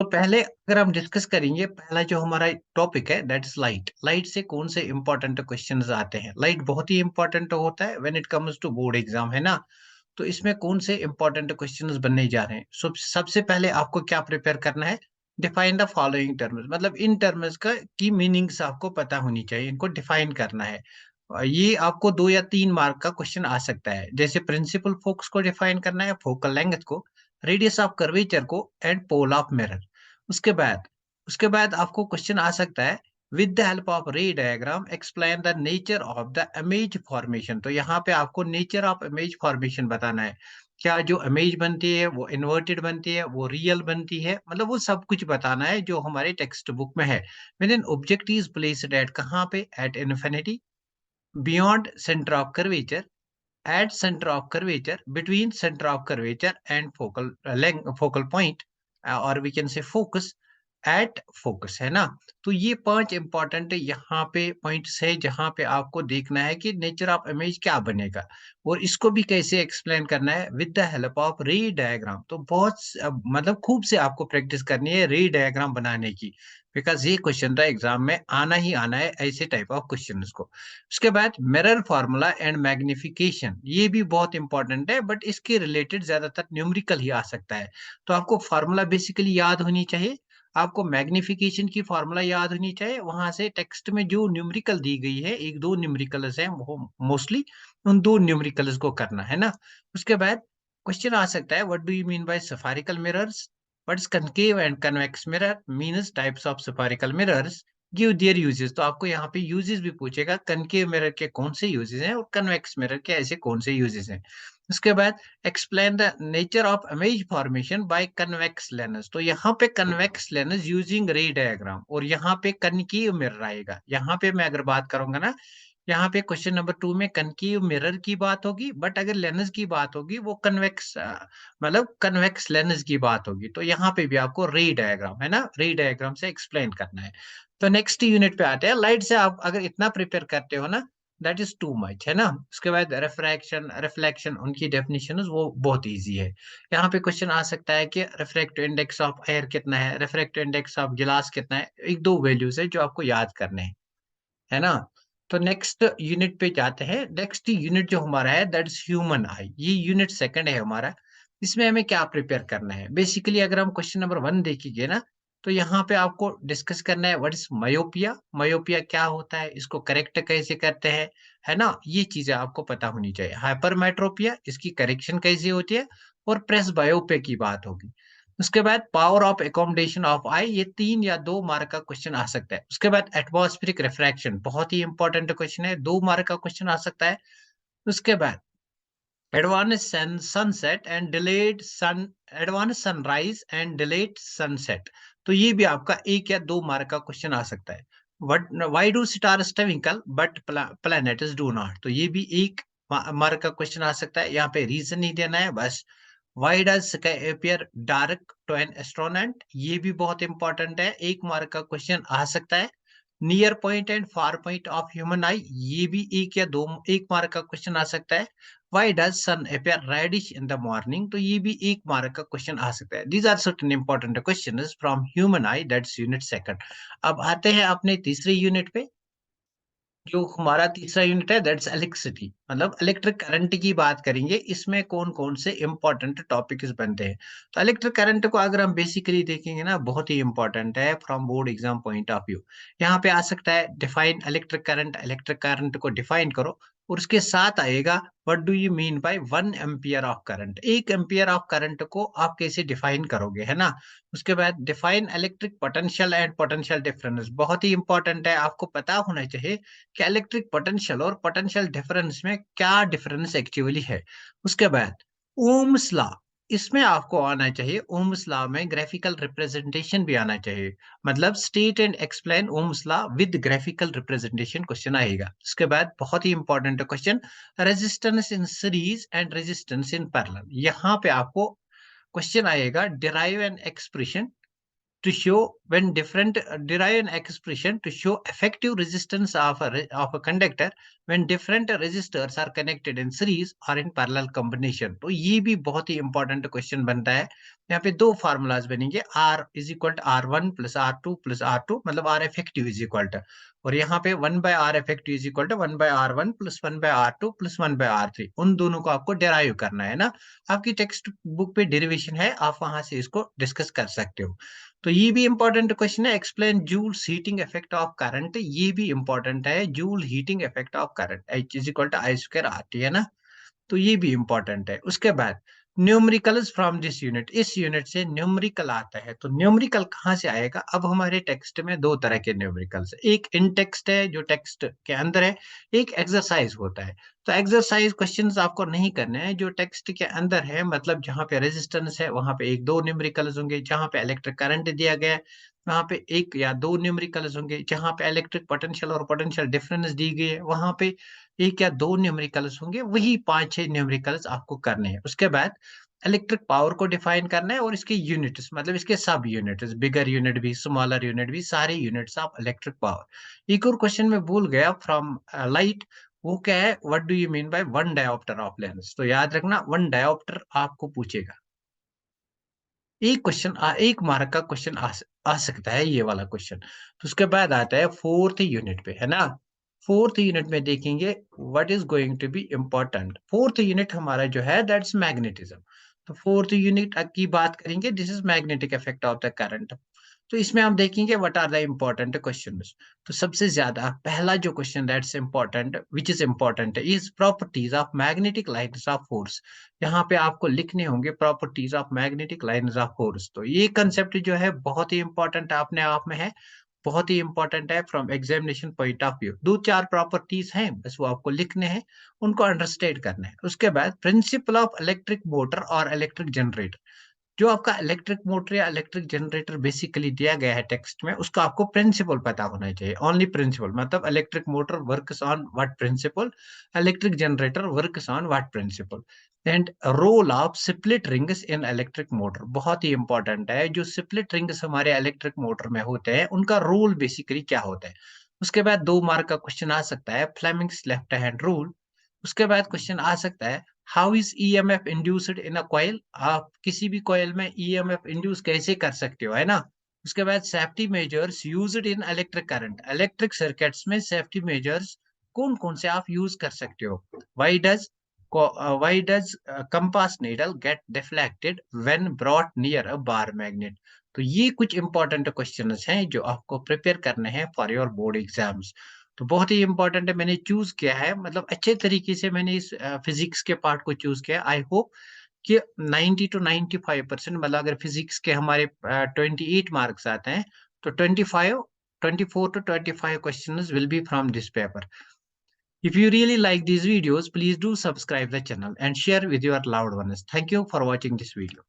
तो पहले अगर हम डिस्कस करेंगे, पहला जो हमारा टॉपिक है दैट इज लाइट। लाइट से कौन से इंपॉर्टेंट क्वेश्चंस आते हैं? लाइट बहुत ही इंपॉर्टेंट होता है when it comes to board exam, है ना? तो इसमें कौन से इंपॉर्टेंट क्वेश्चंस बनने जा रहे हैं? सबसे पहले आपको क्या प्रिपेयर करना है? डिफाइन द फॉलोइंग टर्म्स, मतलब इन टर्म्स का की मीनिंग्स आपको पता होनी चाहिए, इनको डिफाइन करना है। ये आपको 2 या 3 मार्क का क्वेश्चन आ सकता है। जैसे प्रिंसिपल फोकस को डिफाइन करना है, फोकल लेंथ को, रेडियस ऑफ कर्वेचर को एंड पोल ऑफ मिरर। उसके बाद उसके बाद आपको क्वेश्चन आ सकता है, विद द हेल्प ऑफ रे diagram explain the nature of the image formation. तो यहाँ पे आपको नेचर ऑफ इमेज फॉर्मेशन बताना है। क्या जो इमेज बनती है वो इन्वर्टेड बनती है, वो रियल बनती है, मतलब वो सब कुछ बताना है जो हमारे टेक्स्ट बुक में है। When an object is placed at, कहाँ पे? At infinity, beyond centre of curvature, at center of curvature, between center of curvature and focal length, focal point, or we can say focus, at focus, है ना? तो ये 5 important यहाँ पे points है जहाँ पे आपको देखना है कि नेचर ऑफ इमेज क्या बनेगा और इसको भी कैसे एक्सप्लेन करना है विद द हेल्प ऑफ रे डायग्राम। तो मतलब खूब से आपको प्रैक्टिस करनी है रे डायग्राम बनाने की, बिकॉज ये क्वेश्चन था एग्जाम में आना ही आना है, ऐसे टाइप ऑफ क्वेश्चन को। उसके बाद मिरर फार्मूला एंड मैग्निफिकेशन, ये भी बहुत इंपॉर्टेंट है, बट इसके रिलेटेड ज्यादातर न्यूमेरिकल ही आ सकता है। तो आपको फार्मूला बेसिकली याद होनी चाहिए, आपको मैग्निफिकेशन की फार्मूला याद होनी चाहिए, वहां से टेक्स्ट में जो न्यूमेरिकल दी गई है, एक दो न्यूमेरिकल्स हैं वो मोस्टली, उन दो न्यूमेरिकल्स को करना है ना। उसके बाद क्वेश्चन आ सकता है, what do you mean by spherical mirrors, what is concave and convex mirror, means types of spherical mirrors, give their uses. तो आपको यहाँ पे यूजेस भी पूछेगा, कनकेव मिरर के कौन से यूजेस हैं और कन्वेक्स मिरर के ऐसे कौन से यूजेस हैं। उसके बाद explain the nature of image formation by convex lens. तो यहाँ पे कन्वेक्स लेंस यूजिंग रे डायग्राम, और यहाँ पे कनकेव मिरर आएगा। यहाँ पे मैं अगर बात करूंगा ना, यहाँ पे क्वेश्चन नंबर 2 में कनकेव मिरर की बात होगी, बट अगर लेंस की बात होगी वो कन्वेक्स, मतलब कन्वेक्स लेंस की बात होगी। तो यहाँ पे भी आपको रे डायग्राम, है ना, रे डायग्राम से एक्सप्लेन करना है। तो नेक्स्ट यूनिट पे आते हैं। लाइट से आप अगर इतना प्रिपेयर करते हो ना, दैट इज टू मच, है ना। उसके बाद रिफ्रैक्शन, रिफ्लेक्शन, उनकी डेफिनेशन वो बहुत इजी है। यहाँ पे क्वेश्चन आ सकता है कि रिफ्रैक्टिव इंडेक्स ऑफ एयर कितना है, रिफ्रैक्टिव इंडेक्स ऑफ गिलास कितना है, एक दो वैल्यूज है जो आपको याद करने हैं, है ना। तो नेक्स्ट यूनिट पे जाते हैं। नेक्स्ट यूनिट जो हमारा है दैट इज ह्यूमन आई, ये यूनिट सेकंड है हमारा। इसमें हमें क्या प्रिपेयर करना है? बेसिकली अगर हम क्वेश्चन नंबर 1 देखेंगे ना, तो यहाँ पे आपको डिस्कस करना है व्हाट इज मायोपिया, मायोपिया क्या होता है, इसको करेक्ट कैसे करते हैं, है ना। ये चीजें आपको पता होनी चाहिए। हाइपरमेट्रोपिया, इसकी करेक्शन कैसे होती है, और प्रेस बायोपिया की बात होगी। उसके बाद पावर ऑफ एकोमोडेशन ऑफ आई, ये 3 या 2 मार्क का क्वेश्चन आ सकता है। उसके बाद एटमॉस्फेरिक रिफ्रैक्शन, बहुत ही इंपॉर्टेंट क्वेश्चन है, 2 मार्क का क्वेश्चन आ सकता है। उसके बाद advance sunset and delayed sun, advance sunrise and delayed sunset. तो ये भी आपका 1 या 2 मार्क का क्वेश्चन आ सकता है। What why do stars twinkle but planets do not, तो ये भी 1 मार्क का क्वेश्चन आ सकता है। यहाँ पे रीजन नहीं देना है बस। Why does sky appear dark to an astronaut, ये भी बहुत इंपॉर्टेंट है, 1 मार्क का क्वेश्चन आ सकता है। Near point and far point of human eye, ये भी 1 मार्क का क्वेश्चन आ सकता है। Why does sun appear reddish in the morning, तो ये भी 1 मार्क का क्वेश्चन आ सकता है। These are certain important questions from human eye, that's unit second. अब आते हैं अपने तीसरे यूनिट पे। जो हमारा तीसरा यूनिट है दैट्स इलेक्ट्रिसिटी, मतलब इलेक्ट्रिक करंट की बात करेंगे। इसमें कौन कौन से इंपॉर्टेंट टॉपिक्स बनते हैं? तो इलेक्ट्रिक करंट को अगर हम बेसिकली देखेंगे ना, बहुत ही इंपॉर्टेंट है from board exam point of view. यहाँ पे आ सकता है डिफाइन इलेक्ट्रिक करंट को डिफाइन करो, और उसके साथ आएगा what do you mean bye 1 ampere of current, 1 ampere of current को आप कैसे डिफाइन करोगे, है ना। उसके बाद define electric potential and potential difference, बहुत ही इंपॉर्टेंट है, आपको पता होना चाहिए कि इलेक्ट्रिक पोटेंशियल और पोटेंशियल डिफरेंस में क्या डिफरेंस एक्चुअली है। उसके बाद ओम्स लॉ, इसमें आपको आना चाहिए, ओम्स लॉ में ग्राफिकल रिप्रेजेंटेशन भी आना चाहिए, मतलब state and explain Ohm's law with graphical representation question आएगा। उसके बाद बहुत ही important question, resistance in series and resistance in parallel, यहाँ पे आपको क्वेश्चन आएगा derive an expression to show when different derive an expression to show effective resistance of of a conductor when different resistors are connected in series or in parallel combination। तो ये भी बहुत ही important question बनता है। यहाँ पे दो फार्मूलाज बनेंगे, R is equal to R1 plus R2 plus R2, मतलब R effective is equal to, और यहाँ पे 1 by R effective is equal to 1 by R1 plus 1 by R2 plus 1 by R3। उन दोनों को आपको डेराइव करना है ना। आपकी टेक्स्ट बुक पे डेरिवेशन है, आप वहां से इसको डिस्कस कर सकते हो। तो ये भी इंपॉर्टेंट क्वेश्चन है, explain Joule's heating effect of current, ये भी इंपॉर्टेंट है, Joule heating effect of current H is equal to I square R T, है ना। तो ये भी इंपॉर्टेंट है। उसके बाद न्यूमेरिकल्स फ्रॉम दिस यूनिट, इस यूनिट से न्यूमेरिकल आता है। तो न्यूमेरिकल कहाँ से आएगा? अब हमारे टेक्स्ट में दो तरह के न्यूमेरिकल्स, एक इन टेक्स्ट है जो टेक्स्ट के अंदर है, एक एक्सरसाइज होता है। तो एक्सरसाइज क्वेश्चंस आपको नहीं करने हैं, जो टेक्स्ट के अंदर है, मतलब जहाँ पे रेजिस्टेंस है वहां पे एक दो न्यूमेरिकल्स होंगे, जहाँ पे इलेक्ट्रिक करंट दिया गया है वहां पे एक या दो न्यूमेरिकल्स होंगे, जहाँ पे इलेक्ट्रिक पोटेंशियल और पोटेंशियल डिफरेंस दी गई है वहां पे एक या दो न्यूमेरिकल्स होंगे, वही 5-6 न्यूमेरिकल्स आपको करने हैं। उसके बाद इलेक्ट्रिक पावर को डिफाइन करना है और इसके यूनिट्स, मतलब इसके सब यूनिट्स, बिगर यूनिट भी स्मॉलर यूनिट भी, सारे यूनिट्स ऑफ इलेक्ट्रिक पावर। एक और क्वेश्चन में भूल गया फ्रॉम लाइट, वो क्या है, what do you mean by one dioptre of lens? तो याद रखना वन डायोप्टर आपको पूछेगा। एक क्वेश्चन एक मार्क का क्वेश्चन आ सकता है ये वाला क्वेश्चन। तो उसके बाद आता है फोर्थ यूनिट पे, है ना। फोर्थ यूनिट में देखेंगे what is going to be important. Fourth unit हमारा जो है दैट्स मैग्नेटिज्म। तो फोर्थ यूनिट की बात करेंगे, this is magnetic effect of the current. तो इसमें हम देखेंगे what are the important questions. तो सबसे ज्यादा पहला जो question that's important which is important is properties of magnetic lines of force. यहाँ पे आपको लिखने होंगे properties of magnetic lines of force. तो ये कंसेप्ट जो है बहुत ही इंपॉर्टेंट अपने आप में है, बहुत ही इंपॉर्टेंट है from examination point of view. दो चार प्रॉपर्टीज हैं, बस वो आपको लिखने हैं, उनको अंडरस्टैंड करना है। उसके बाद प्रिंसिपल ऑफ इलेक्ट्रिक मोटर और इलेक्ट्रिक जनरेटर, जो आपका इलेक्ट्रिक मोटर या इलेक्ट्रिक जनरेटर बेसिकली दिया गया है टेक्स्ट में, उसका आपको प्रिंसिपल पता होना चाहिए। ओनली प्रिंसिपल, मतलब electric motor works on what principle, electric generator works on what principle. And role of split rings in electric motor, बहुत ही इंपॉर्टेंट है, जो स्प्लिट रिंग्स हमारे इलेक्ट्रिक मोटर में होते हैं उनका रोल बेसिकली क्या होता है। उसके बाद 2 मार्क का क्वेश्चन आ सकता है, फ्लेमिंग्स लेफ्ट हैंड रूल। उसके बाद क्वेश्चन आ सकता है, how is EMF induced in a coil, आप किसी भी कॉइल में ईएमएफ इंड्यूस कैसे कर सकते हो, है ना। उसके बाद safety measures used in electric current, electric circuits में सेफ्टी मेजर्स कौन कौन से आप यूज कर सकते हो। Why does compass needle get deflected when brought near a bar magnet. तो ये कुछ इंपॉर्टेंट क्वेश्चंस हैं जो आपको प्रिपेयर करने हैं फॉर योर बोर्ड एग्जाम्स। तो बहुत ही इंपॉर्टेंट है, मैंने चूज किया है, मतलब अच्छे तरीके से मैंने इस फिजिक्स के पार्ट को चूज किया। आई होप कि 90 टू 95%, मतलब अगर फिजिक्स के हमारे 28 मार्क्स आते हैं तो 24 to 25 questions will be from this paper। If you really like these videos, please do subscribe the channel and share with your loved ones। Thank you for watching this video।